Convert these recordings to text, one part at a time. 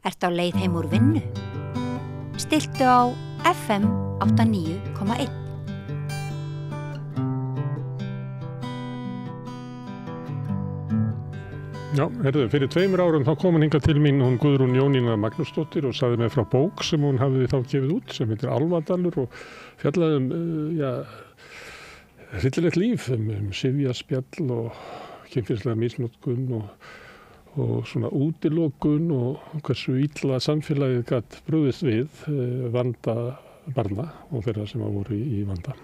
Ertu á leið heim úr vinnu? Stilltu á FM 89,1. Já, fyrir 2 árum þá kom hún hingað til mín, hún Guðrún Jónína Magnúsdóttir og sagði mér frá bók sem hún hafði þá gefið út sem heitir Álfadalur og fjallaði hryllilegt líf, sifjaspjall og kynferðislega misnotkun og svona útilokun og hversu illa samfélagið gat brugðist við vanda barna og þeirra sem voru í vanda.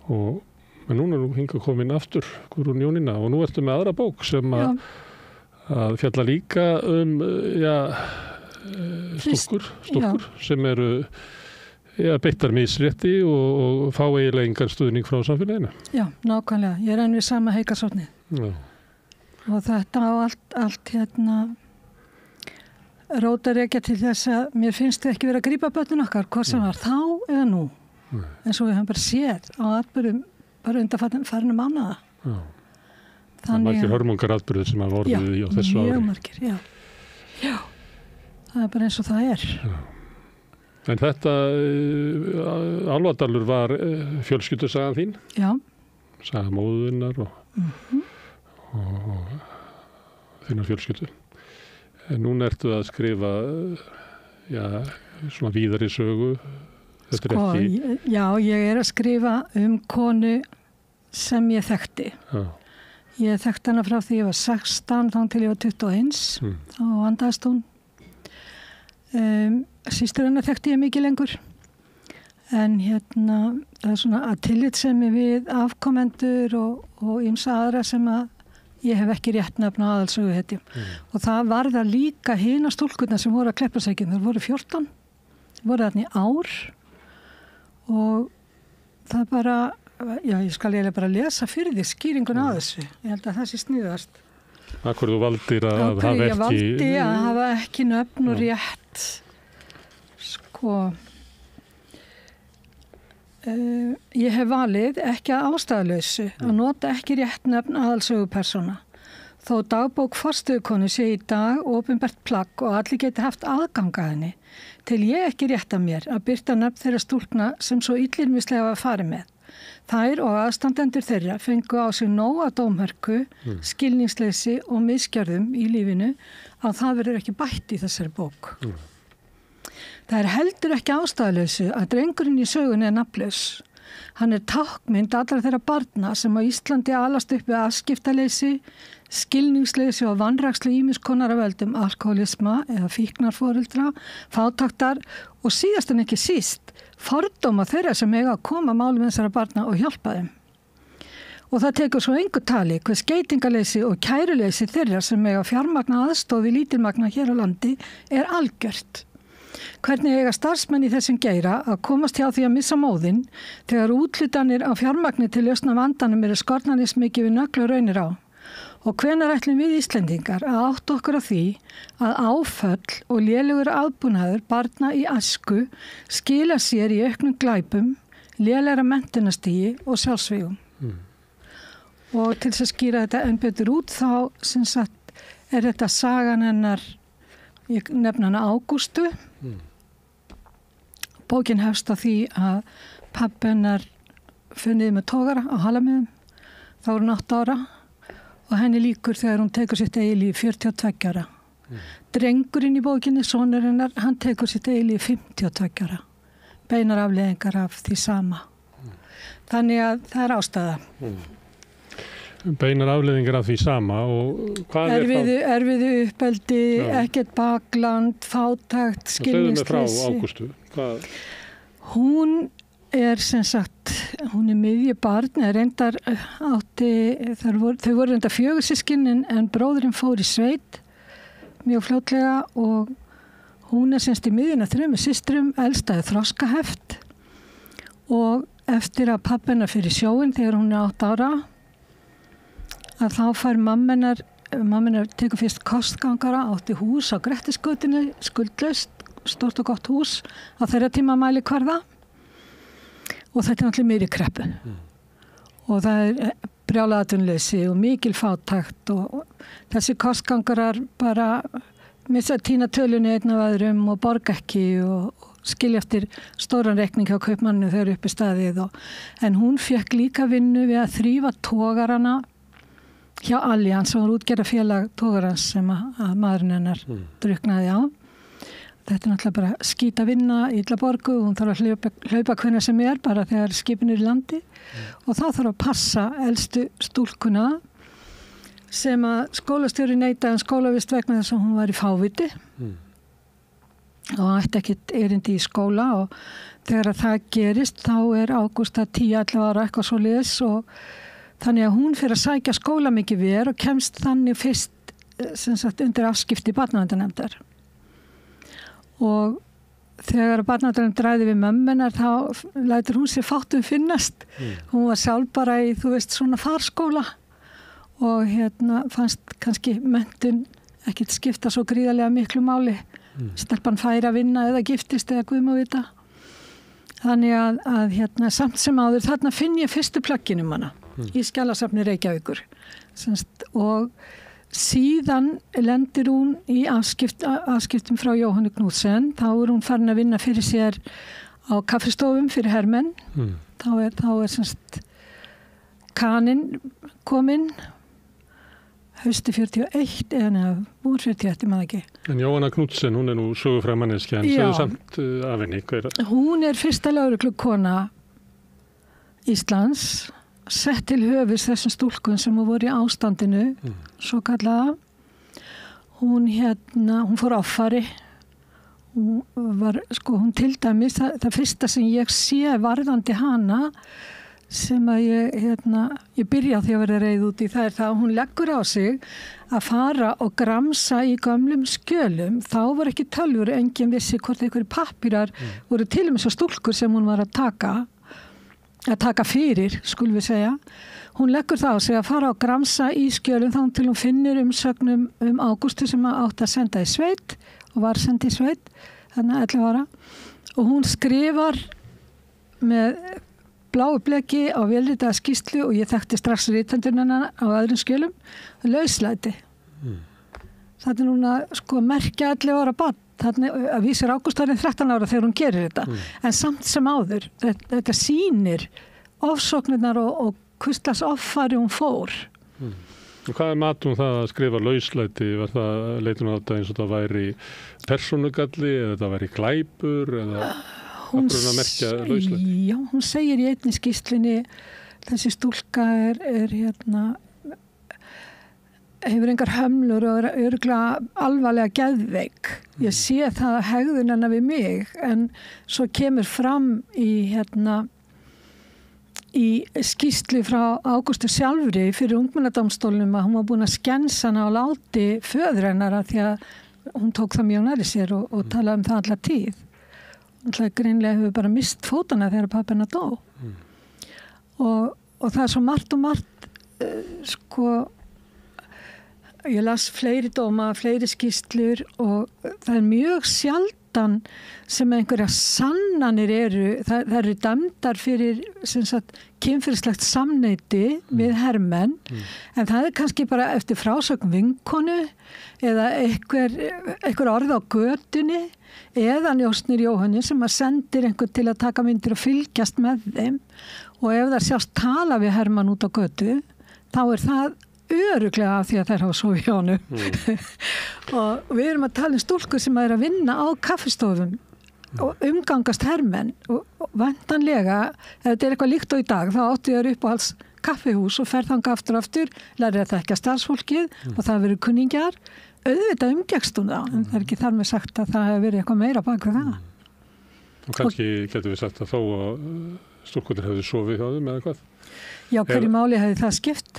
Men núna er hingað komin aftur Guðrún Jónína og nú ertu með aðra bók sem að fjalla líka stúlkur sem eru beittar misrétti og fá eiginlega engan stuðning frá samfélaginu. Já, nákvæmlega. Ég er enn við sama Haukarsvatnið. Já. Og þetta á allt rótar ekki til þess að mér finnst þið ekki vera að grípa börnin okkar, hvort sem var þá eða nú. En svo við höfum bara séð á atburðum bara undanfarinu mánaða. Já. Það er margir hörmungar atburðir sem hafa orðið á þessu ári. Já, mjög margir, já. Já, það er bara eins og það er. Já. En þetta, Álfadalur var fjölskyldusagan þín? Já. Saga móðurinnar og þinnar fjölskyldu. En núna ertu að skrifa, svona víðari sögu. Já, ég er að skrifa konu sem ég þekkti. Já. Ég þekkti hana frá því ég var 16, þá til ég var 21, þá andaðist hún. Systur hennar þekkti ég mikið lengur. En það er svona að tillitssemi við afkomendur og ýmsa aðra sem að ég hef ekki rétt nefn á aðalsöguhetjum. Og það var það líka hina stúlkurnar sem voru að Kleppjárnsreykjum. Þær voru 14, voru þarna í ár og það bara, ég skal eiginlega bara lesa fyrir því skýringuna á þessu. Ég held að það sé sniðast. Akkur þú valdir að hafa ekki... Ég valdi að hafa ekki nöfn og rétt. Ég hef valið ekki að ástæðulausu að nota ekki rétt nöfn aðalsögupersóna. Þó dagbók forstöðukonu sé í dag opinbert plagg og allir geti haft aðgang að henni, til ég ekki rétt að mér að birta nöfn þeirra stúlkna sem svo illyrmislega var farið með. Þær og aðstandendur þeirra fengu á sig nóga dómhörku, skilningsleysi og misgjörðum í lífinu að það verður ekki bætt í þessari bók. Það er heldur ekki ástæðulausu að drengurinn í sögunni er nafnlaus. Hann er tákmynd allra þeirra barna sem á Íslandi alast upp við afskiptaleysi, skilningsleysi og vanrækslu ýmiss konar af völdum alkoholisma eða fíknarforeldra, fátæktar og síðast en ekki síst fordóma þeirra sem eiga að koma málum þessara barna og hjálpa þeim. Og það tekur svo engu tali hver skeytingaleysi og kæruleysi þeirra sem eiga fjármagna aðstoð við lítilmagna hér á landi er algjört. Hvernig eiga starfsmenn í þessum geira að komast hjá því að missa móðinn þegar úthlutanir á fjármagni til lausna vandanum eru skornanis mikið við nöglu raunir á? Og hvenær ætlum við Íslendingar að átta okkur á því að áföll og lélegur aðbúnaður barna í æsku skila sér í auknum glæpum, lélegra menntunarstigi og sjálfsvígum? Og til þess að skýra þetta enn betur út þá sem sagt er þetta sagan hennar, ég nefna hana Ágústu. Bókin hefst á því að pabbi hennar funnið með togara á Halamiðum. Þá var hún 8 ára og henni líkur þegar hún tekur sitt eigið líf 42 ára. Drengurinn í bókinni, sonur hennar, hann tekur sitt eigið líf 52 ára. Beinar afleiðingar af því sama. Þannig að það er ástæða. Beinar afleiðingar af því sama og hvað erfiðu uppeldi, ekkert bakland, fátækt, skilningsleysi. Segðu mig frá Ágústu. Hún er sem sagt, hún er miðjubarn, reyndar þau voru reyndar 4 systkin en bróðurinn fór í sveit mjög fljótlega og hún er semst í miðjuna 3 systrum, elsta er þroskaheft og eftir að pabbi hennar fer í sjóinn þegar hún er 8 ára að þá fær mamma hennar tekur fyrst kostgangara, átti hús á Grettisgötunni, skuldlaust, stórt og gott hús á þeirra tíma mælikvarða og þetta er náttúrulega meiri kreppu og það er brjálæði atvinnuleysi og mikil fátækt og þessi kostgangarar bara missa tína tölunni einn af öðrum og borga ekki og skilja eftir stóran reikning hjá kaupmannu þegar uppi staðið. En hún fekk líka vinnu við að þrífa togarana hjá Allianz, sem var útgerðarfélag togarans sem að maðurinn hennar druknaði á. Þetta er náttúrulega bara skýta vinna, illa borgu, hún þarf að hlaupa hvenær sem bara þegar skipin í landi og þá þarf að passa elstu stúlkuna sem að skólastjóri neitaði skólavist vegna þess að hún var í fáviti og ætti ekkert erindi í skóla og þegar að það gerist þá Ágústa 10-11 ára eitthvað svoleiðis og þannig að hún fyrir að sækja skóla mikið verð og kemst þannig fyrst sem sagt undir afskipti barnaverndarnefndar. Og þegar barnaverndarnefnd ræði við mömmunar þá lætur hún sér fátt finnast. Hún var sjálf bara í, svona farskóla og fannst kannski menntun ekkert skipta svo gríðarlega miklu máli. Stelpan færi að vinna eða giftist eða guð má vita. Þannig að samt sem áður þarna finn ég fyrstu plöggin hana í Skjalasafni Reykjavíkur. Og síðan lendir hún í afskiptum frá Jóhannu Knudsen. Þá hún farin að vinna fyrir sér á kaffistofum fyrir hermenn. Þá kaninn kominn hausti 41 eða úr 41, maður ekki. En Jóhanna Knudsen, hún nú sögufræg manneskja, en segðu samt af henni. Hún fyrsta lögreglukona Íslands, sett til höfus þessum stúlkun sem voru í ástandinu, svo kallaða. Hún fór offari. Hún til dæmis, það fyrsta sem ég sé varðandi hana, sem að ég byrja því að vera reið út í það það að hún leggur á sig að fara og gramsa í gömlum skjölum. Þá var ekki tölvur, enginn vissi hvort einhverjir pappírar voru til og með svo stúlkur sem hún var að taka fyrir, skulum við segja. Hún leggur það á sig að fara og gramsa í skjölum þá til hún finnir umsögnum Ágústu sem átti að senda í sveit og var sendið í sveit, þannig 11 ára. Og hún skrifar með bláu bleki á velritaða skýrslu og ég þekkti strax ritendurnana á öðrum skjölum, lauslæti. Þetta núna merkja 11 ára barn. Þannig að vísir Ágústa 13 ára þegar hún gerir þetta. En samt sem áður, þetta sýnir ofsóknirnar og hvurslags offari hún fór. Og hvað mat hún það að skrifa lauslæti? Var það, leitur hún á þetta eins og það væri persónugalli eða það væri glæpur eða Já, hún segir í einni skýrslunni þessi stúlka hefur engar hömlur og örugglega alvarlega geðveik. Ég sé það að hegðun hennar við mig en svo kemur fram í skýrslu frá Ágústu sjálfri fyrir ungmennadómstólnum að hún var búin að skensa hana og láti föður hennar því að hún tók það mjög nærri sér og talaði um það alla tíð. Greinlega hefur bara mist fótana þegar pappina dó. Og það svo margt og margt ég las fleiri dóma, fleiri skýrslur og það mjög sjaldan sem einhverja sannanir það eru dæmdar fyrir kynferðislegt samneyti við hermenn en það kannski bara eftir frásögn vinkonu eða einhver orð á götunni eða njósnir Jóhanni sem að sendir einhver til að taka myndir og fylgjast með þeim og ef það sjást tala við hermann út á götu þá það örugglega af því að þær hafa sofið hjá honum. Og við erum að tala stúlkur sem að vinna á kaffistofum og umgangast hermenn og vantanlega, ef þetta eitthvað líkt á í dag, þá áttu ég upp á alls kaffihús og fer þangað aftur, lærir að þekka starfsfólkið og það verið kunningjar. Auðvitað umgekst hún það, en það ekki þar með sagt að það hefur verið eitthvað meira bak við það. Og kannski getum við sagt að þó að stúlkurnar hefðu sofið hjá þeim eða hvað? Já, hverju máli hefði það skipt?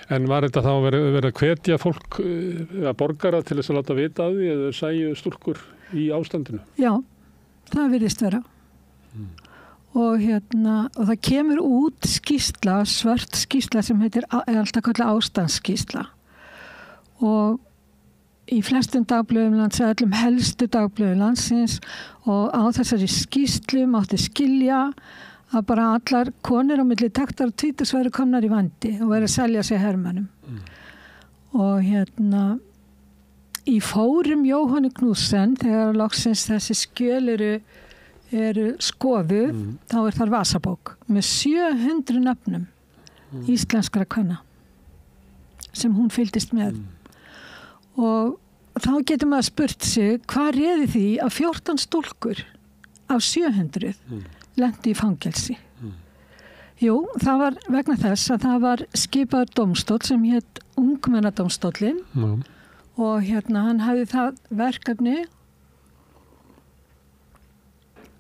En var þetta þá verið að hvetja fólk að borgara til þess að láta vita að því eða sæju stúlkur í ástandinu? Já, það virðist vera. Og það kemur út skýrsla, svört skýrsla sem heitir alltaf kallað ástandsskýrsla. Og í flestum dagblöðum lands, öllum helstu dagblöðum landsins og á þessari skýrslu mátti skilja að bara allar konur á milli taktar og tvítugs væru komnar í vandi og væru að selja sig hermannum. Og í fórum Jóhanni Knudsen, þegar loksins þessi skjöl eru skoðuð, þá þar vasabók með 700 nöfnum íslenskra kvenna sem hún fylgdist með. Og þá getur maður spurt sig, hvað réði því að 14 stúlkur af 700 lendi í fangelsi? Jú, það var vegna þess að það var skipaður dómstóll sem hét Ungmennadómstóllinn og hann hafði það verkefni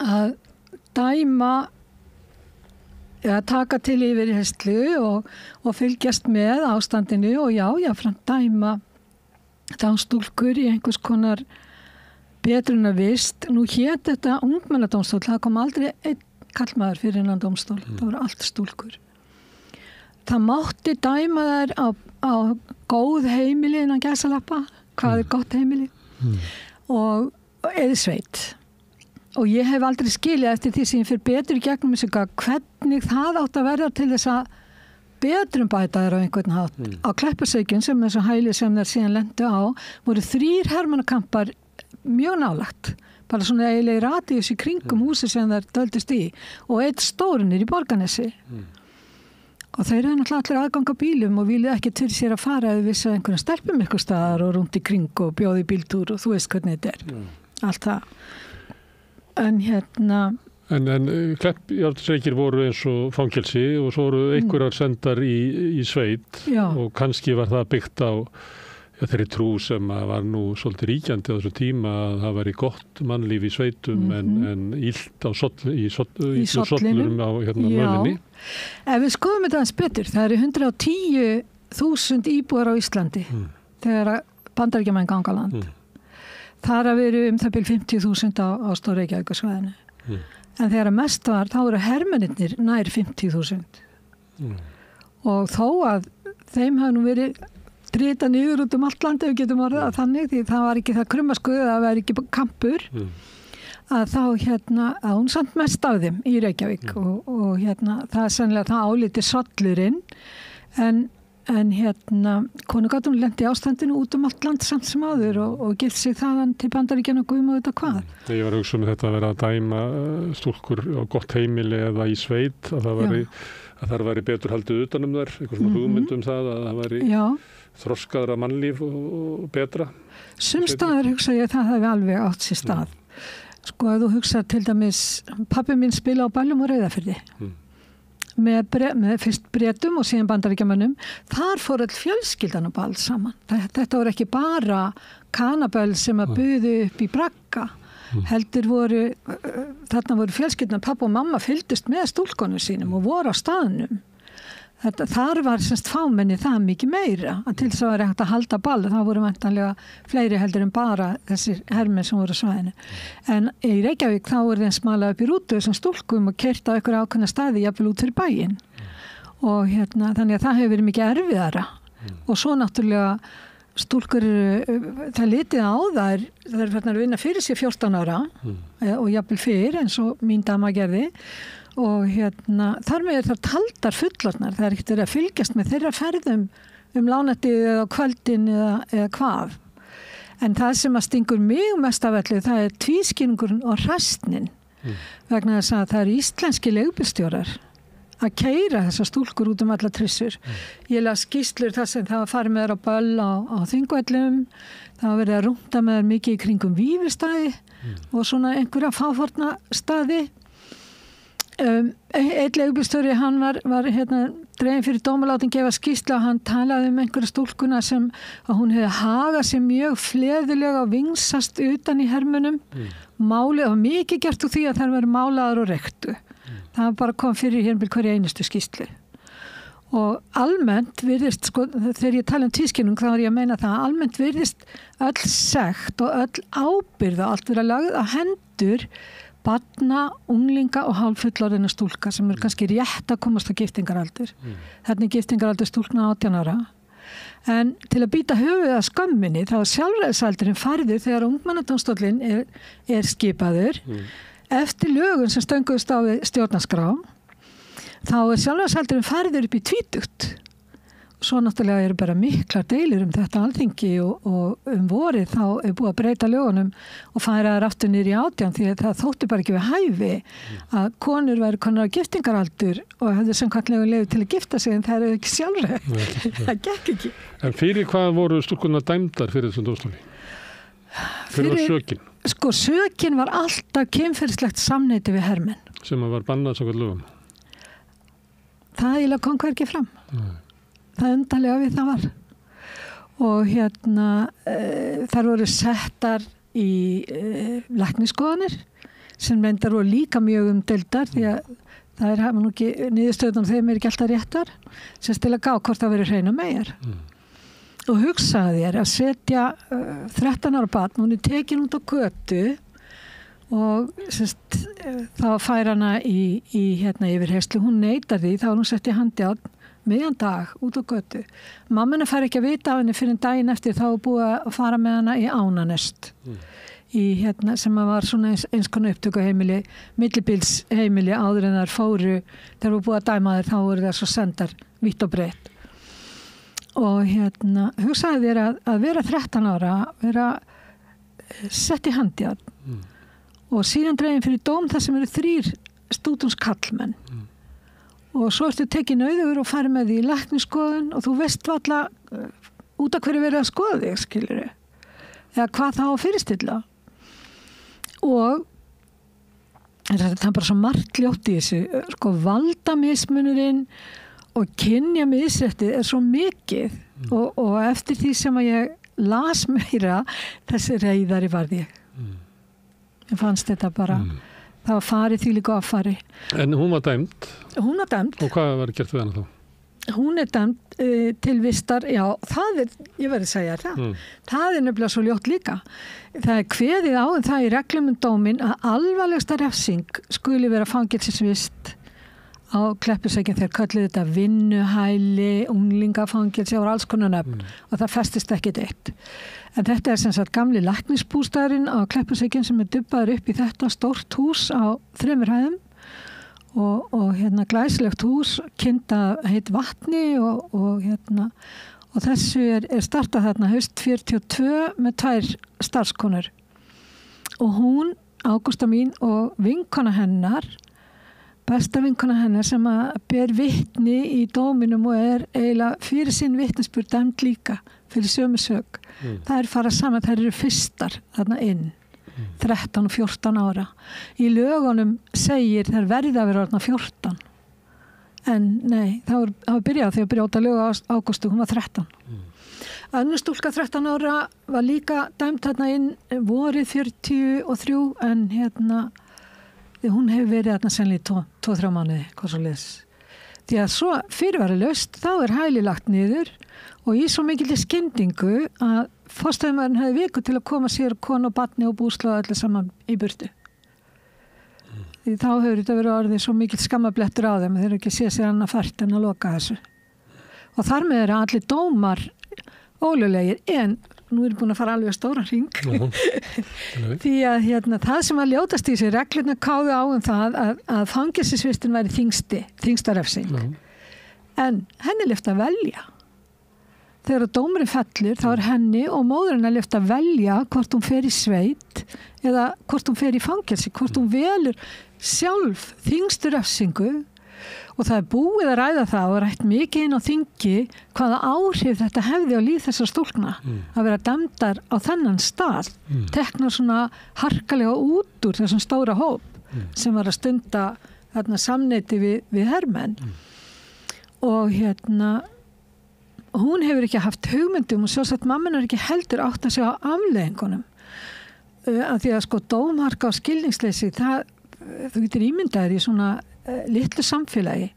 að dæma eða taka til yfirheyrslu og fylgjast með ástandinu og jáfnframt dæma þá stúlkur í einhvers konar betrunarvist. Nú hét þetta Ungmennadómstóll, það kom aldrei einn kallmaður fyrir innan dómstól, það voru allt stúlkur. Það mátti dæma þær á góð heimili innan gæsalappa, hvað gott heimili, og eða sveit. Og ég hef aldrei skilið eftir því sem ég fyrir betur í gegnum þessu hvernig það átt að verða til þess að betrumbæta þær á einhvern hátt. Á Kleppasveikjun sem þessu hæli sem þær síðan lentu á, voru 3 hermannakampar mjög nálagt. Bara svona eiginlega radíus í kringum húsi sem þær döldust í og eitt stórunir í Borgarnesi. Og þeir eru náttúrulega allir aðgang á bílum og vilja ekki til sér að fara eða vissi að einhverjum stelpum ykkur staðar og rúnt í kring og bjóði í bíltúr og þú veist hvernig þetta er. Allt það. En En Kleppjárnsreykir voru eins og fangelsi og svo voru einhverjar sendar í sveit og kannski var það byggt á þeirri trú sem var nú svolítið ríkjandi á þessu tíma að það væri gott mannlíf í sveitum en illt í sollurum á mölinni. Ef við skoðum þetta aðeins betur, það eru 110.000 íbúar á Íslandi þegar Bandaríkjamenn ganga á land. Þar að veru það bil 50.000 á Stór-Reykjavíkursvæðinu. En þegar mest var, þá eru hermennirnir nær 50.000. Og þó að þeim hafi nú verið drita niður út allt land ef við getum orðað þannig, því það var ekki það krummaskuð, það var ekki kampur, að þá að hún samt mest af þeim í Reykjavík og það er sennilega það áliti sollurinn, en konugáttun lendi ástandinu út allt land samt sem áður og gift sig þaðan til Bandaríkjanna og guðum og þetta hvað. Ég var að hugsa þetta að vera að dæma stúlkur á gott heimili eða í sveit, að það væri betur haldið utanum þær, einhver svona hugmyndum það að það væri þroskaðra mannlíf og betra. Sumstaðar hugsa ég að það hefði alveg átt sér stað. Sko að þú hugsa til dæmis, pabbi minn spila á ballum og Reyðarfirði. Með fyrst Bretum og síðan Bandaríkjamönnum. Þar fór all fjölskyldan á ball saman. Þetta voru ekki bara kanaböll sem að buðu upp í bragga. Heldur þarna voru fjölskyldan, pappa og mamma fylgdust með stúlkonum sínum og voru á staðnum. Þar var semst fámenni það mikið meira að til þess að vera hægt að halda ball, það voru væntanlega fleiri heldur en bara þessir hermenn sem voru á svæðinu. En í Reykjavík þá voru þeim smalað upp í rútu þessum stúlkum og keyrt á einhverja ákveðna staði jafnvel út fyrir bæinn. Og þannig að það hefur verið mikið erfiðara. Og svo náttúrulega stúlkur, það litið á þær eru að vinna fyrir sér 14 ára og jafnvel fyrir eins og mín dama gerði. Og þar með það taldar fullorðnar, það er ekkert að fylgjast með þeirra ferðum lánættið eða kvöldin eða hvað. En það sem að stingur mig mest af öllu, það er tvískinningurinn og hræstnin. Vegna þess að það eru íslenski leigubílstjórar að keyra þessar stúlkur út alla trissur. Ég las skýrslur þar sem það var farið með þær á böll á Þingvöllum, það var verið að rúnda með þær mikið í kringum Vífilstaði og svona einhverja fáforna staði. Einn leigubílstjóri, hann var dreginn fyrir dómalátin gefa skýrslu og hann talaði einhverja stúlkuna sem að hún hefði hagað sér mjög fleðilega og vingsast utan í hermunum. Málið var mikið gert úr því að þær væru málaðar og rektu. Það bara kom fyrir hverja einustu skýrslu. Og almennt virðist, þegar ég tala tvískinnung þá er ég að meina það, almennt virðist öll sekt og öll ábyrgð og allt vera lagð á hendur barna, unglinga og hálffullorðinna stúlka sem eru kannski rétt að komast á giftingaraldur. Þannig giftingaraldur stúlkna 18 ára. En til að býta höfuðið að skömminni þá er sjálfræðisaldurinn færður þegar Ungmennadómstóllinn er skipaður eftir lögum sem stönguðust á stjórnarskrá. Þá er sjálfræðisaldurinn færður upp í 20. svo náttúrulega eru bara miklar deilir þetta alþingi og vorið þá búið að breyta lögunum og færa þær aftur niður í 18 því að það þótti bara ekki við hæfi að konur væri konar á giftingaraldur og hefðu samkvæmt leyfi til að gifta sig en það eru ekki sjálfur. Það gekk ekki. En fyrir hvað voru stúlkurnar dæmdar fyrir þessum dómstóli? Fyrir sökin? Sko, sökin var alltaf kynferðislegt samneyti við hermenn. Sem var bannað samkvæmt lögum? Það eiginlega kom hvergi fram. Það undarlega við það var. Og þar voru settar í læknisskoðanir sem reyndar voru líka mjög umdeildar því að það hafa nú ekki niðurstöðunum þeim ekki alltaf réttar sem til að gá hvort það verið hreina meir. Og hugsaði þér að setja 13 ára barn, hún tekin út á götu og þá fær hana í yfirheyrslu, hún neitar því, þá hún sett í handjárn miðjan dag út á götu. Mammina fær ekki að vita af henni fyrir daginn eftir þá búið að fara með hana í Ánanest í sem var svona eins konar upptökuheimili, millibílsheimili áður en þær fóru, þegar voru búið að dæma þær þá voru þær svo sendar vítt og breitt. Og hugsaði þér að vera 13 ára, vera sett í handjárn og síðan dregin fyrir dóm þar sem eru 3 stúdentskallmenn og svo ertu tekið nauður og farið með því í læknisskoðun og þú veist valla út af hverju verið að skoða þig, skilurðu, eða hvað það á að fyrirstilla og það er bara svo margt ljótt í þessu, sko valdamismunurinn og kynja misréttið er svo mikið og eftir því sem að ég las meira þessi reiðari varð ég. Ég fannst þetta bara, það var farið því líka affari. En hún var dæmd? Hún var dæmd. Og hvað var gert við hana þá? Hún er dæmd til vistar, já, það er, ég verði að segja það, það er nefnilega svo ljótt líka. Það er kveðið á það í reglum dómin að alvarlegsta refsing skuli vera fangelsisvist á Kleppjárnsreykjum þegar kölluðu þetta vinnuhæli, unglingafangilsi og alls konar nöfn og það festist ekkit eitt. En þetta er sem sagt gamli læknisbústaðurinn á Kleppjárnsreykjum sem er dubbaður upp í þetta stórt hús á 3 hæðum og glæsilegt hús, kynda heit vatni og þessu er startað þarna haust 42 með 2 starfskonur. Og hún, Ágústa mín og vinkona hennar besta vinkona hennar sem að ber vitni í dóminum og er eiginlega fyrir sinn vitnisburð dæmd líka fyrir sömu sök. Það er fara saman, það eru fyrstar þarna inn, 13 og 14 ára. Í lögunum segir þær verið að vera orðna 14. En nei, það var byrjað þegar brjóta lög á Ágústu, hún var 13. Önnur stúlka 13 ára var líka dæmd þarna inn vorið 43 en hún hefur verið þarna sennilega 2-3 mánuði, hvað svo leiðis. Því að svo fyrirværi laust, þá er hæli lagt niður og í svo mikilli skyndingu að forstöðumaðurinn hefði viku til að koma sér konu og barni og búslóð allir saman í burtu. Því þá hefur þetta verið orðið svo mikill skammablettur á þeim, þeir eru ekki séð sér annað fært en að loka þessu. Og þar með eru allir dómar ólöglegir en nú er ég búin að fara alveg að stóra hring. Því að það sem að ljótast í þessu reglurna káðu á það að fangelsisvistin væri þyngsta refsing. En henni lyft að velja. Þegar dómurinn fellur þá er henni og móðurinn að lyft að velja hvort hún fer í sveit eða hvort hún fer í fangelsi, hvort hún velur sjálf þyngstu refsingu. Og það er búið að ræða það og rætt mikið inn á þingi hvaða áhrif þetta hefði á líf þessar stúlkna að vera dæmdar á þennan stað, teknar svona harkalega út úr þessum stóra hóp sem var að stunda samneyti við hermenn. Og hún hefur ekki haft hugmyndum og sjálfsagt mamman er ekki heldur átt að segja á afleiðingunum. Af því að sko dómharka og skilningsleysi, þú getur ímyndaðir í svona litlu samfélagi.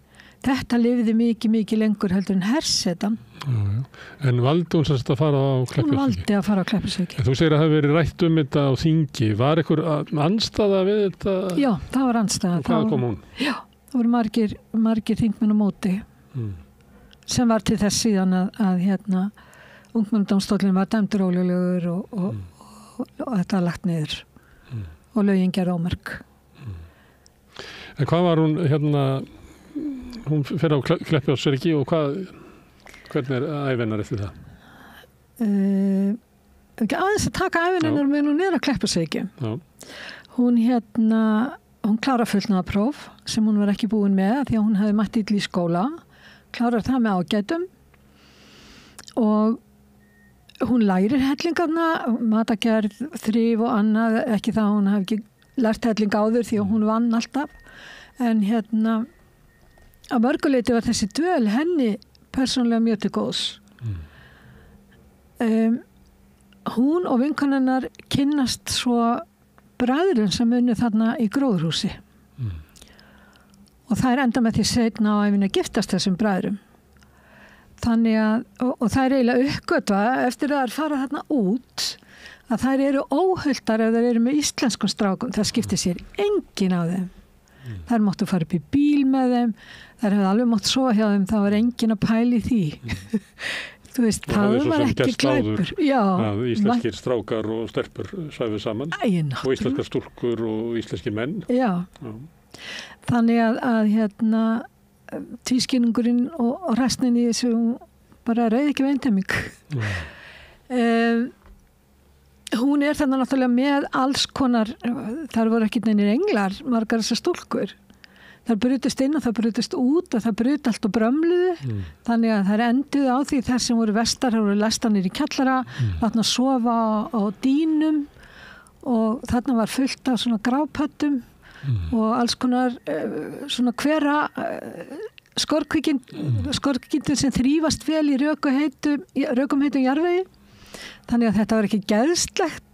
Þetta lifiði mikið lengur heldur en hersetan. En valdi hún sérst að fara á Kleppjárnsreykjum? Hún valdi að fara á Kleppjárnsreykjum. Þú segir að það hefur verið rætt þetta á þingi. Var einhver andstaða við þetta? Já, það var andstaða. Hvað kom hún? Já, það voru margir þingmenn á móti sem var til þess síðan að ungmennadómstóllinn var dæmdur ólöglegur og þetta lagt niður og lögin gerð ómerk. En hvað var hún hún fer á Kleppjárnsreykji og hvað Hvernig ævinnar eftir það? Ekki aðeins að taka ævinnar með hún að Kleppjárnsreykjum. Hún klárar fullnaðarpróf sem hún var ekki búin með því að hún hefði mætt illa í skóla. Klárar það með ágætum og hún lærir hellingarna, matagerð, þrif og annað, ekki það að hún hafi ekki lært helling áður því að hún vann alltaf. En að mörguleyti var þessi dvöl henni persónulega mjög til góðs. Hún og vinkonunnar kynnast svo bræðrum sem unnu þarna í gróðurhúsi. Og þær enda með því seinna á ævinni að giftast þessum bræðrum. Þannig að, og þær eiginlega uppgötva eftir að þær fara þarna út að þær eru óhuldar ef þær eru með íslenskum strákum. Það skiptir sér enginn á þeim. Þær máttu fara upp í bíl með þeim, þær hefði alveg mátt sofa hjá þeim, það var enginn að pæli því. Þú veist, það var ekki glæpur. Að íslenskir strákar og stelpur svæfu saman og íslenskar stúlkur og íslenskir menn. Já. Þannig að tvískinningurinn og restin í þessu bara reyði ekki veintemming. Hún þannig náttúrulega með alls konar, þar voru ekki neinir englar, margar þessar stúlkur. Það brutust inn og það brutust út og það brut allt og brömluðu. Þannig að það enduðu á því þess sem voru vestar, það voru lestanir í kjallara, þarna sofa á dýnum og þarna var fullt af svona grápöttum og alls konar svona hvera skorkvíkindur sem þrífast vel í rökum heitum jarðvegi. Þannig að þetta var ekki geðslegt.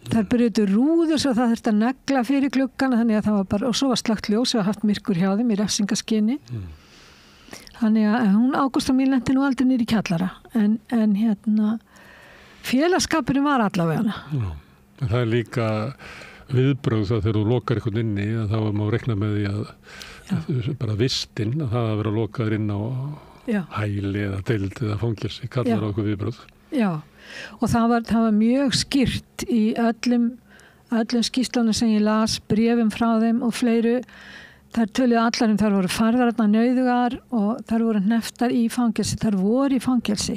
Þær brutu rúður svo það þurfti að negla fyrir gluggana þannig að það var bara, og svo var slökkt ljós og haft myrkur hjá þeim í refsingaskyni. Þannig að hún Ágústa mín lenti nú aldrei niður í kjallara en félagskapurinn var allavega hana. Það er líka viðbrögð það þegar þú lokar eitthvað inni að þá má rekna með því að bara vistinn að það að vera lokaður inn á hæli eða deild eða fangelsi kallar á eitthvað viðbrögð. Já. Og það var mjög skýrt í öllum skýrslunum sem ég las, bréfum frá þeim og fleiru. Þær töluðu allar þær voru færðar nauðugar og þær voru hneftar í fangelsi. Þær voru í fangelsi.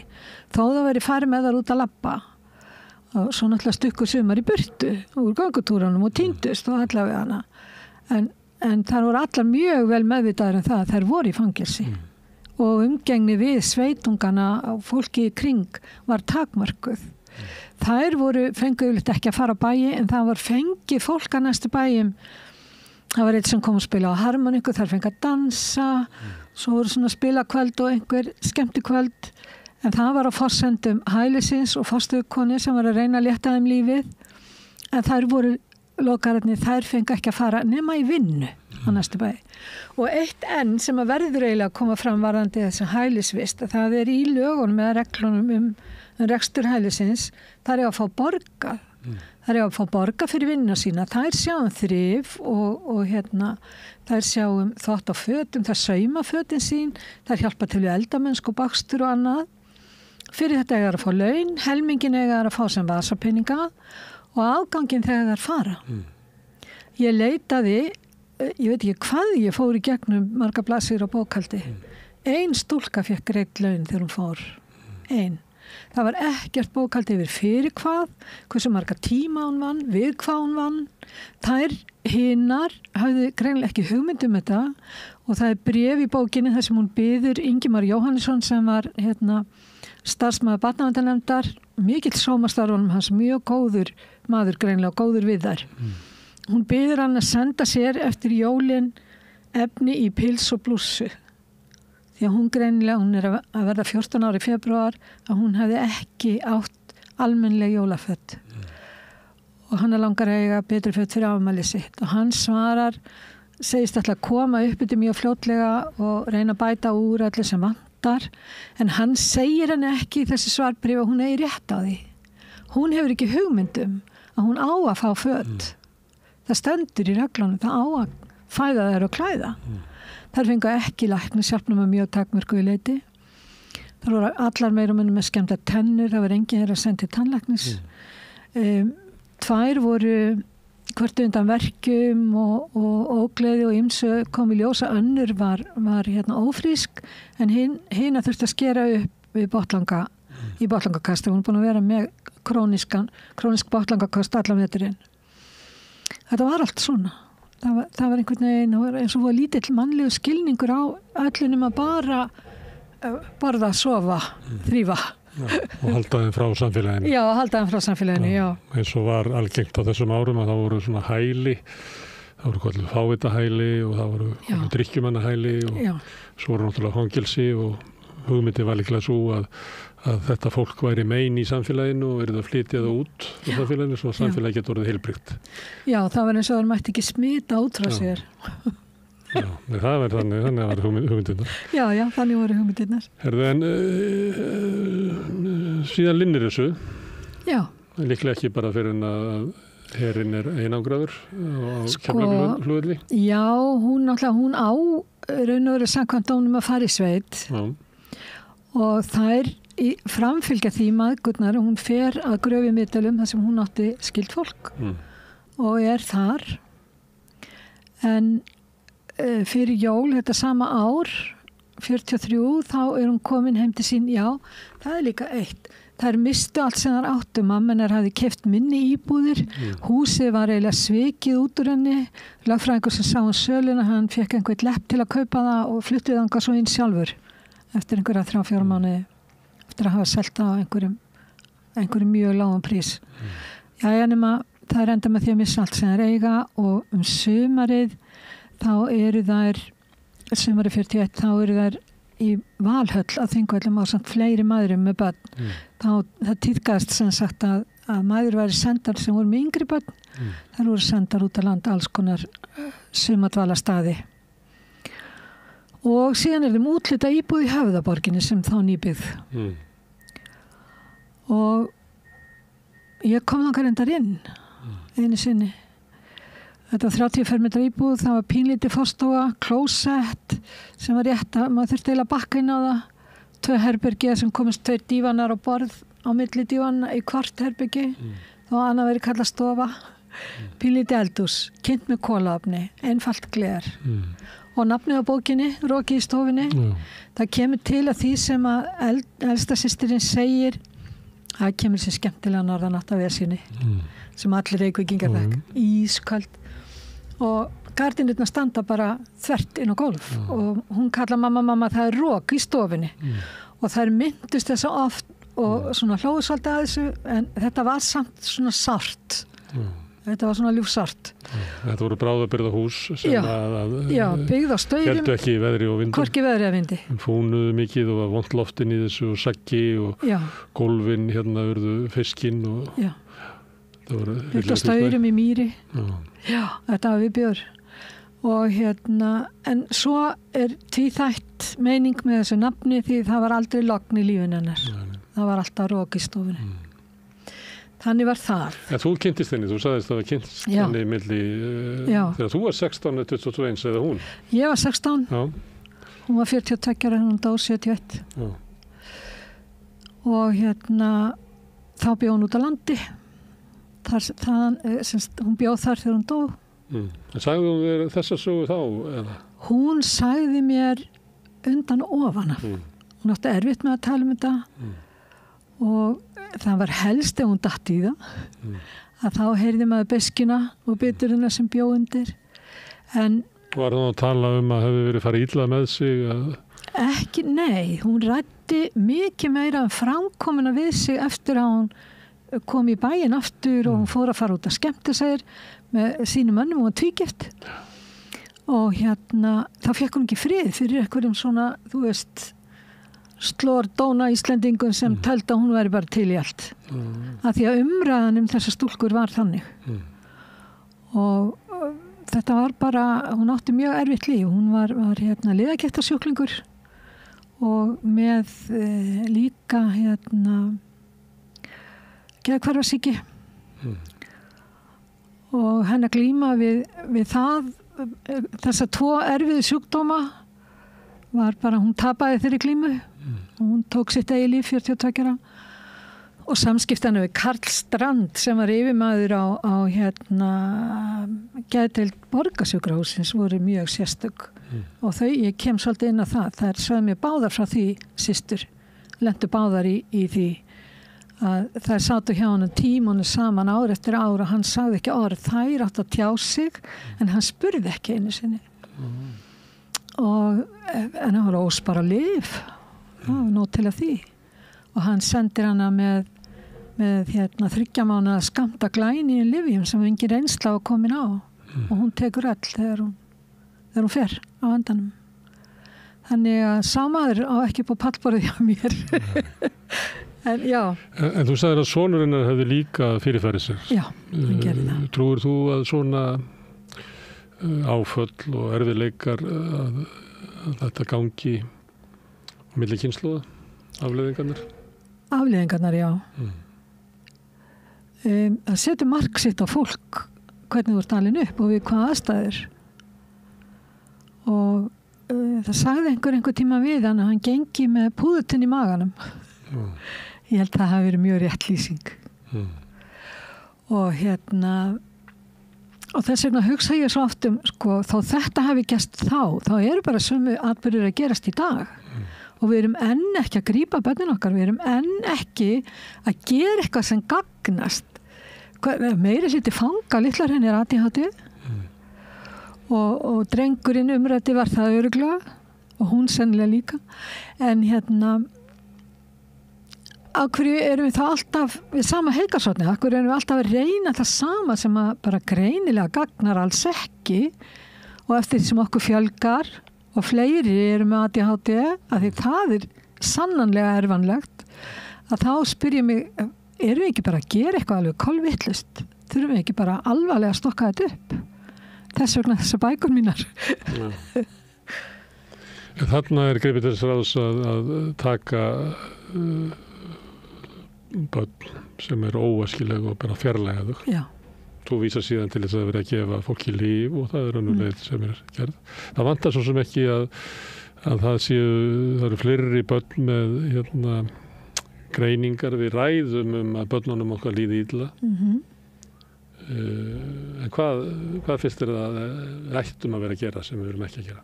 Þó það veri farið með þar út að labba. Og svo náttúrulega stukkur sumar í burtu úr göngutúrunum og týndust og allavega hana. En þær voru allar mjög vel meðvitaðar það að þær voru í fangelsi. Og umgengni við sveitungana og fólki í kring var takmarkuð. Þær fengu yfirleitt ekki að fara á bæi en það var fengi fólk að næstu bæjum. Það var eitt sem kom að spila á harmoniku, þær fengi að dansa, svo voru svona spilakvöld og einhver skemmtikvöld. En það var á forsendum hælisins og forstöðukonu sem var að reyna að létta þeim lífið. En þær voru lokararnir, þær fengi ekki að fara nema í vinnu á næstu bæi. Og eitt enn sem að verður eiginlega að koma fram varðandi þessu hælisvist, að það í lögunum eða reglunum rekstur hælisins, það að fá borgað. Það að fá borgað fyrir vinnuna sína. Þær sjáum þrif og þær sjáum þvott á fötum, þær sauma fötin sín, þær hjálpa til við eldamennsku, bakstur og annað. Fyrir þetta eiga að fá laun, helmingin eiga að fá sem vasapeninga og afgangin þegar þær fara. Ég leitaði, ég veit ekki hvað ég fór í gegnum marga blaðsíður á bókhaldi. Ein stúlka fékk greitt laun þegar hún fór. Ein. Það var ekkert bókhaldi yfir fyrir hvað, hversu marga tíma hún vann, við hvað hún vann. Þær hinnar hafði greinilega ekki hugmynd um þetta og það bréf í bókinni þar sem hún biður Ingimar Jóhannesson sem var starfsmaður barnaverndarnefndar, mikill sómastarfunum hans, mjög góður maður greinilega og góður við þær. Hún biður hann að senda sér eftir jólin efni í pils og blússu. Því að hún greinilega, hún að verða 14 ára í febrúar, að hún hefði ekki átt almennleg jólafött. Og hann langar að eiga betri fött fyrir afmælið sitt. Og hann svarar, segist alltaf að koma upp yfir mjög fljótlega og reyna að bæta úr allir sem vantar. En hann segir henni ekki í þessi svarbrífi að hún eigi rétt á því. Hún hefur ekki hugmyndum að hún á að fá fött. Það stendur í reglunum, það á að fæða þær og klæða. Þær fengu ekki læknishjálpnum með mjög takmörku í leiti. Það voru allar meira og minni með skemmta tennur, það var enginn þeirra sendt til tannlæknis. 2 voru hvort undan verkjum og ógleði og ýmsu kom í ljós að önnur var ófrísk en hina þurfti að skera upp við botlanga í botlangakösti. Hún er búin að vera með krónisk botlangaköst allan veturinn. Þetta var allt svona. Það var einhvern veginn, eins og var lítill mannlegur skilningur á öllunum að bara borða, sofa, þrífa. Já, og halda þeim frá samfélaginu. Já, halda þeim frá samfélaginu, já. Eins og var algengt á þessum árum að það voru svona hæli, það voru kvöldu fávitahæli og það voru drykkjumannahæli og svo voru náttúrulega fangelsi og hugmyndi var líklega svo að þetta fólk væri mein í samfélaginu og verið að flytja það út úr samfélaginu svo að samfélagi getur orðið heilbrigt. Já, það var eins og það mætti ekki smita út frá sér. Já, það var þannig var hugmyndirnar. Já, þannig voru hugmyndirnar. Herðu, en síðan linnir þessu. Já. Líklega ekki bara fyrir en að herinn einangraður á Keflavíkurflugvelli. Já, hún á raun og veru samkvæmt dómnum að fara í sveit. Já. Og þær framfylgja því maðgurnar og hún fer að gröfi Miðdölum þar sem hún átti skyld fólk og er þar. En fyrir jól, þetta sama ár, 43, þá er hún komin heim til sín. Já, það er líka eitt. Þær mistu allt sem þær áttu. Mammenar hafði keypt minni íbúðir. Húsið var eiginlega svikið út úr henni. Lögfræðingur sem sá söluna, hann fekk einhvern lepp til að kaupa það og fluttið þangað svo inn sjálfur eftir einhverja 3-4 mánuði eftir að hafa selt á einhverjum mjög lágum prís. Já, nema það er enda með því að missa allt sem þær eiga og sumarið þá eru þær, sumarið 41, þá eru þær í Valhöll á Þingvöllum ásamt fleiri mæðrum með börn. Það tíðkast sem sagt að mæður væri sendar sem voru með yngri börn. Þær voru sendar út á land alls konar sumardvalarstaði. Og síðan er þeim úthlutað íbúð í Höfðaborginni sem þá nýbyggð. Og ég kom þangað reyndar inn einu sinni. Þetta var 30 fermetra íbúð, það var pínlítið forstofa, klósett sem var rétt að maður þurfti að bakka inn á það. 2 herbergi sem komist 2 dívanar á borð á milli dívanna í hvort herbergi. Þá annað verið kallað stofa. Pínlítið eldhús, kynnt með kolaofni, einfalt gler. Og nafnið á bókinni, Rokið í stofinni. Það kemur til að því sem að elsta systirinn segir, það kemur sér skemmtilega norðanátt af Esjunni, sem allir Reykvíkingar þekk, ísköld. Og gardínurnar standa bara þvert inn á gólf og hún kallar mamma, það er rok í stofinni. Og þær myndust þess að oft og svona hlóðu svolítið að þessu, en þetta var samt svona sárt. Þetta var svona ljúfsárt. Þetta voru bráðabirgðahús sem byggð á staurum. Héldu ekki í veðri og vindi. Hvorki veðri að vindi. Fúnuðu mikið og var vont loftin í þessu og saggi og gólfin hérna urðu fiskinn og Byggt á staurum í mýri. Já, þetta var viðbjór. Og en svo er tvíþætt meining með þessu nafni því það var aldrei logn í lífinu hennar. Það var alltaf rok í stofunni. Þannig var það. En þú kynntist henni, þú sagðist að það kynntist henni milli, þegar þú var 16 eða 21 eða hún? Ég var 16. Já. Hún var 42 og hún dó 71. Já. Og þá bjó hún út á landi. Hún bjóð þar þegar hún dó. En sagði hún þér þessa sögu þá? Eða? Hún sagði mér undan ofan af. Hún átti erfitt með að tala um þetta og það var helst ef hún datt í það að þá heyrði maður beskjuna og biturina sem bjó undir. En var það að tala um að hefði verið farið illa með sig? Ekki, nei. Hún ræddi mikið meira framkomuna við sig eftir að hún kom í bæinn aftur og hún fór að fara út að skemmta sér með sínum mönnum og hún var tvígift. Og þá fekk hún ekki frið fyrir einhverjum svona, þú veist, slordóna Íslendingum sem töldu að hún væri bara til í allt. Af því að umræðan þessar stúlkur var þannig. Og þetta var bara, hún átti mjög erfitt líf. Hún var liðagiktarsjúklingur og með líka geðhvarfasýki og henni að glíma við það, þessa 2 erfiðu sjúkdóma var bara, hún tapaði þeirri glímu og hún tók sitt eigið líf 42 ára og samskiptanu við Karl Strand sem var yfirmaður á geðdeild Borgarsjúkrahússins voru mjög sérstök og ég kem svolítið inn á það. Þær sögðu mér báðar frá því systur lentu báðar í því að þær sátu hjá hann tímunum saman ár eftir ár og hann sagði ekki orð, þær átt að tjá sig en hann spurði ekki einu sinni en hann var óspara lyf nóg til að því og hann sendir hana með 3 mánaða skammta glæni í lyfjum sem engin reynsla var komin á og hún tekur öll þegar hún fer á endanum. Þannig að sá maður á ekki upp á pallborðið hjá mér. En já. En þú sagðir að sonurinn hefði líka fyrirfærið sér. Já, hann gerði það. Trúir þú að svona áföll og erfiðleikar að þetta gangi á milli kynslóða, afleiðingarnar? Afleiðingarnar, já. Það setur mark sitt á fólk hvernig þú ert alin upp og við hvaða aðstæður. Og það sagði einhver tíma við hann að hann gengi með púðutinn í maganum. Ég held að það hafi verið mjög rétt lýsing. Og og þess vegna hugsa ég svo oft sko, þó þetta hafi gerst þá eru bara sömu atburðir að gerast í dag. Og við erum enn ekki að grípa börnin okkar, við erum enn ekki að gera eitthvað sem gagnast. Meiri hluti fanga, litlar henni ADHD. Og drengurinn umræddi var það örugglega og hún sennilega líka en á hverju erum við þá alltaf við sama heygarshorni, á hverju erum við alltaf að reyna það sama sem að bara greinilega gagnar alls ekki og eftir því sem okkur fjölgar og fleiri eru með ADHD að því það sannanlega erfanlegt að þá spyr ég mig erum við ekki bara að gera eitthvað alveg kolvitlaust, þurfum við ekki bara alvarlega að stokka þetta upp þess vegna þessar bækur mínar. Þarna gripið þess ráðs að taka börn sem óæskileg og bara fjarlæga þau. Já. Þú vísar síðan til þess að vera að gefa fólki líf og það önnur leið sem gerð. Það vantar svo sem ekki að það eru fleiri börn með greiningar við ræðum að börnunum okkar líði illa. En hvað finnst þér að ættum að vera að gera sem við erum ekki að gera?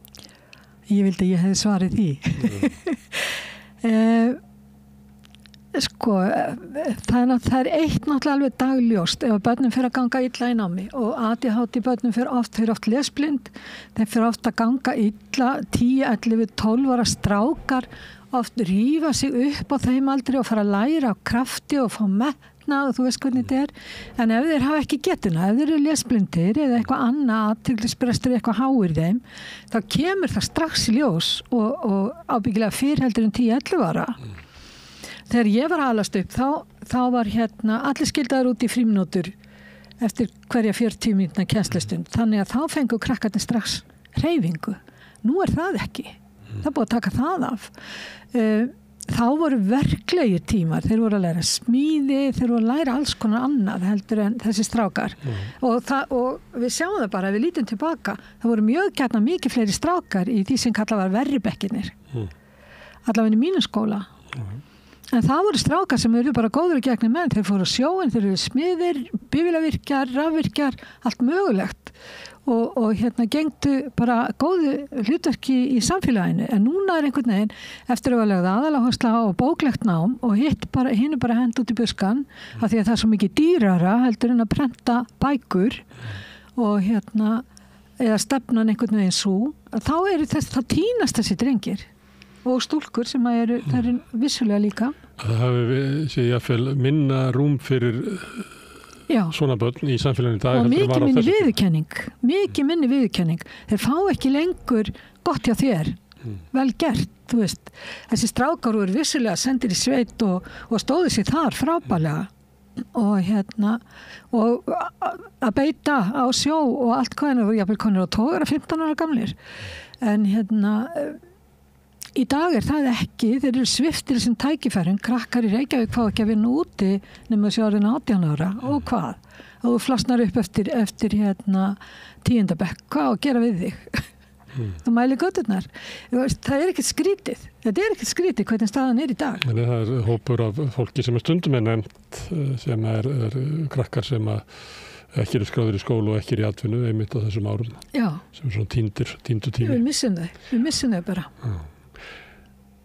Ég vildi að ég hefði svarið því. Sko, það er eitt náttúrulega alveg dagljóst ef að börnum fyrir að ganga illa í námi og ADHD börnum fyrir oft lesblind, þeir fyrir oft að ganga illa 10, 11, 12 ára strákar oft rífa sig upp á þeim aldrei og fara að læra á krafti og fá metnað og þú veist hvernig þetta er en ef þeir hafa ekki getuna, ef þeir eru lesblindir eða eitthvað annað athyglisbrestur eitthvað háir þeim, þá kemur það strax í ljós og ábyggilega fyrr heldur en 10, 11 ára. Þegar ég var að alast upp, þá var allir skildaður út í frímínútur eftir hverja 40 mínútna kennslustund. Þannig að þá fengu krakkarnir strax hreyfingu. Nú er það ekki. Það er búið að taka það af. Þá voru verklegir tímar. Þeir voru að læra smíði, þeir voru að læra alls konar annað heldur en þessi strákar. Og við sjáum það bara, ef við lítum tilbaka, það voru mjög gjarnan mikið fleiri strákar í því sem kallað var verri bekkirnir. Allavega í mínum skóla. En það voru strákar sem eru bara góður og gegnir menn. Þeir fóru á sjóin, þeir eru smiðir, bifvélavirkjar, rafvirkjar, allt mögulegt. Og gengdu bara góðu hlutverki í samfélaginu. En núna er einhvern veginn eftir að lögða aðaláhersla á bóklegt nám og hinn bara hend út í buskan af því að það er svo mikið dýrara heldur en að prenta bækur og eða stefnan einhvern veginn svo. Þá tínast þessi drengir. Og stúlkur sem það eru vissulega líka. Það hafi minna rúm fyrir svona börn í samfélaginu í dag. Og mikið minni viðurkenning. Þeir fá ekki lengur gott hjá þér. Vel gert, þú veist. Þessi strákar voru vissulega sendir í sveit og stóðu sér þar frábærlega. Og að beita á sjó og allt hvað voru jafnvel konur og togara 15 ára gamlir. En í dag er það ekki, þeir eru sviftir þessum tækifærum, krakkar í Reykjavík fá ekki að vinna úti nema þessi orðin 18 ára og hvað? Og þú flasnar upp eftir 10. bekk, hvað á að gera við þig? Þú mæli göturnar. Það er ekkert skrítið. Þetta er ekkert skrítið hvernig staðan er í dag. En það er hópur af fólki sem stundum nefnt sem er krakkar sem ekki eru skráður í skólu og ekki eru í atvinnu einmitt á þessum árum. Já. Sem er svona týndu tími. Við missum þau bara. Já.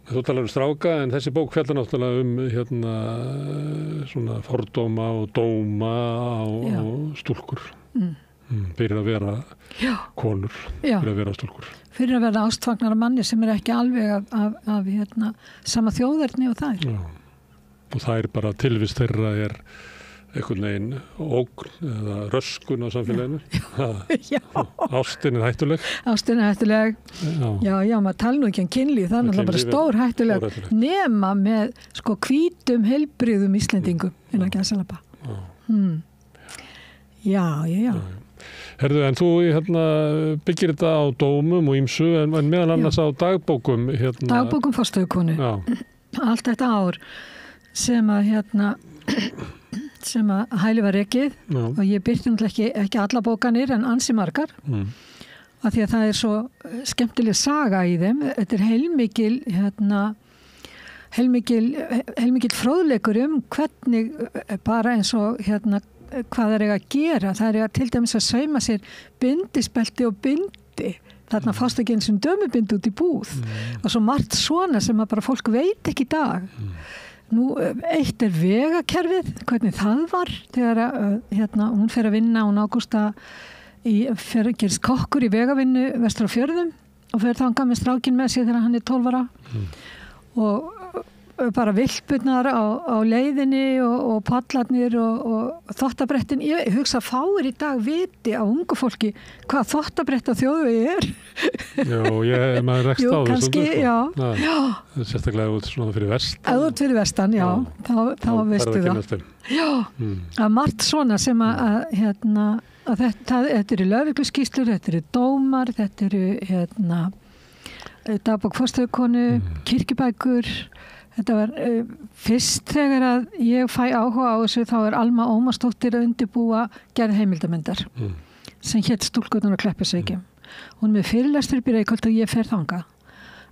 Þú talar stráka en þessi bók fjallar náttúrulega hérna svona fordóma og dóma á stúlkur. Fyrir að vera konur, fyrir að vera stúlkur. Fyrir að vera ástfagnar manni sem ekki alveg af hérna, sama þjóðerni og það. Já. Og það bara tilvist þeirra einhvern veginn ógn eða röskun á samfélaginu. Já. Ástin hættuleg. Ástin hættuleg. Já, maður tala nú ekki kynlíf, það bara stór hættuleg. Nema með hvítum heilbrigðum Íslendingum innan gæsalappa. Já. Herðu, en þú byggir þetta á dómum og ýmsu, en meðal annars á dagbókum. Dagbókum forstöðukonu. Allt þetta ár sem að Hæli var rekið og ég byrti náttúrulega ekki alla bókanir en ansi margar af því að það svo skemmtileg saga í þeim. Þetta heilmikil fróðleikur hvernig bara eins og hvað það að gera. Það til dæmis að sauma sér bindispelti og bindi. Þarna fást ekki eins og dömubindi út í búð og svo margt svona sem að bara fólk veit ekki í dag. Nú, eitt vegakerfið, hvernig það var þegar hún fer að vinna, hún Ágústa gerist kokkur í vegavinnu vestur á Fjörðum og fer þangað með strákinn með sér þegar hann 12 ára og bara vilpurnar á leiðinni og pallarnir og þvottabrettin. Ég hugsa fáir í dag viti á ungu fólki hvað þvottabrett á þjóðvegi Já, maður rekst á kannski, já. Sérstaklega út svona fyrir vestan. Út fyrir vestan, já. Þá veistu það. Já, að margt svona sem að þetta lögregluskýrslur, þetta dómar, þetta dagbók forstöðukonu, kirkjubækur. Þetta var fyrst þegar að ég fæ áhuga á þessu, þá Alma Ómarsdóttir að undirbúa gerð heimildamyndar sem hét Stúlkurnar á Kleppjárnsreykjum. Hún með fyrirlestur í Reykholt og ég fer þangað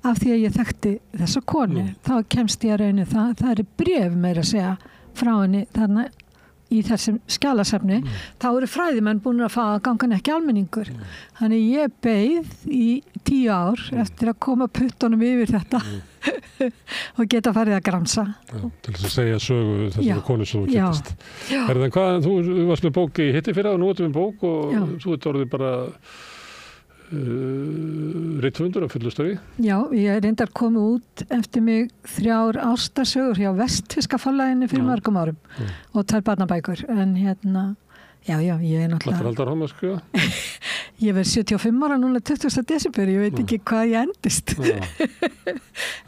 af því að ég þekkti þessa konu. Þá kemst ég að reyna það bréf meira að segja frá henni þarna í þessum skjalasafni. Þá fræðimenn búin að fá að gangan ekki almenningur. Þannig ég beið í 10 ár eftir að koma puttunum yfir þetta og geta farið að gramsa. Til þess að segja sögu þessari konu sem þú kynntist. Þú varst með bók í hittifyrra og nú ertu með bók og þú ert orðið bara rithöfundur á fullu starfi. Já, ég reyndar komið út eftir mig 3 ástarsögur hjá Vestfirska forlaginu fyrir mörgum árum og 2 barnabækur. En ég náttúrulega... Hvað aldar hann að skrifa? Ég verð 75 ára núna 20. desember, ég veit ekki hvað ég endist.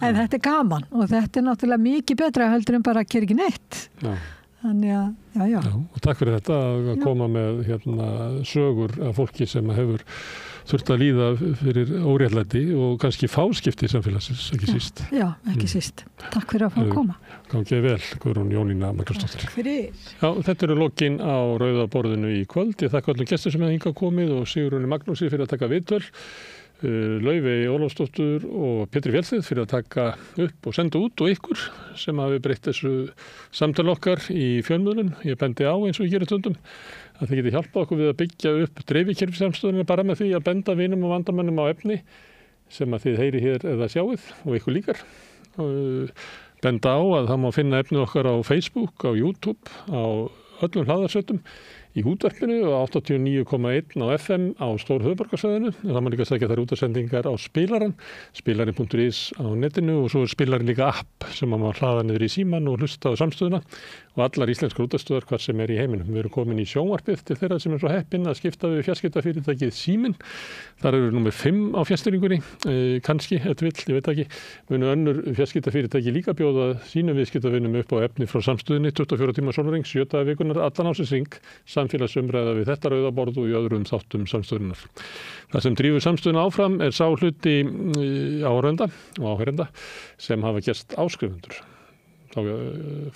En þetta gaman og þetta náttúrulega mikið betra heldur en bara að gera ekki neitt. Þannig að, já. Og takk fyrir þetta að koma með sögur af fólki sem hefur þurft að líða fyrir óréttlæti og kannski fáskipti samfélagsins, ekki síst. Já, ekki síst. Takk fyrir að fá að koma. Gangið vel, Guðrún Jónína Magnúsdóttir. Takk fyrir. Já, þetta lokin á Rauða borðinu í kvöld. Ég þakka öllum gestum sem hefði hingað komið og Sigurjóni Magnúsi fyrir að taka viðtöl. Laufey Ólafsdóttur og Pétri Fjallþið fyrir að taka upp og senda út og ykkur sem hafi breytt þessu samtali okkar í fjölmiðlun. Ég bendi á eins og ég gerir stundum að þið geti hjálpað okkur við að byggja upp dreifikerfissamstöðuna bara með því að benda vinum og vandamönnum á efni sem að þið heyri hér eða sjáið og ykkur líkar. Benda á að það má finna efnið okkar á Facebook, á YouTube, á öllum hlaðarsveitum, í útvarpinu og 89,1 á FM á stór höfuðborgarsvæðinu. Það má líka sækja þær útasendingar á spilaran, spilarin.is á netinu og svo spilarin líka app sem má hlaða niður í síman og hlusta á samstöðuna og allar íslenskar útastöðar hvar sem í heiminum. Við erum komin í sjónvarpið til þeirra sem svo heppin að skipta við fjarskiptafyrirtækið Síminn. Þar eru númer 5 á fjarstýringunni, kannski, ég veit ekki. Munu önnur fjarskiptafyrirtæki líka bjóða sínum viðskiptavinum upp á efni frá samstöðunni 24 tíma sólarhring, 7 daga vikunnar, allan ársins hring, samfélagsumræða við þetta Rauða borð og í öðrum þáttum samstöðunar. Það sem drífur samstöðuna áfram sá hluti áhorfenda og áheyrenda sem hafa gerst áskrifundur.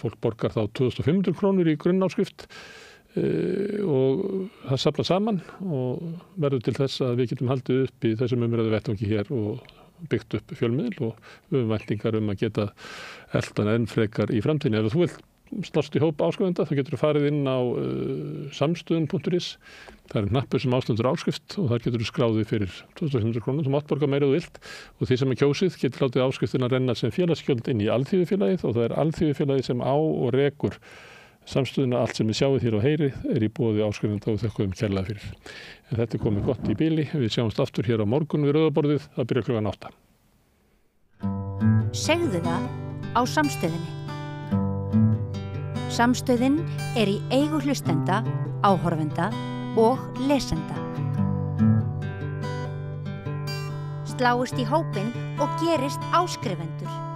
Fólk borgar þá 2.500 krónur í grunnáskrift og það safnar saman og verður til þess að við getum haldið upp í þessum umræðu vettvangi hér og byggt upp fjölmiðil og væntingar að geta eldan enn frekar í framtíðinni. Ef þú vilt slást í hóp áskrifenda, þá getur þú farið inn á samstöðun.is. Það hnappur sem ástendur áskrift og þar getur þú skráðið fyrir 2.500 krónur. Þú mátt borga meira þú vilt og því sem kjósið getur látið áskriftina renna sem félagsgjöld inn í Alþýðufélagið og það Alþýðufélagið sem á og rekur samstöðuna. Allt sem við sjáum hér og heyrið í boði áskrifenda og þökkum kærlega fyrir. En þetta komið gott í bili. Við sjáumst aftur hér á morgun við rauðaborðið. Það byrjar klukkan 8. Segðu það á Samstöðinni. Samstöðin í eigu hlustenda, áhorfenda og lesenda. Sláist í hópinn og gerist áskrifendur.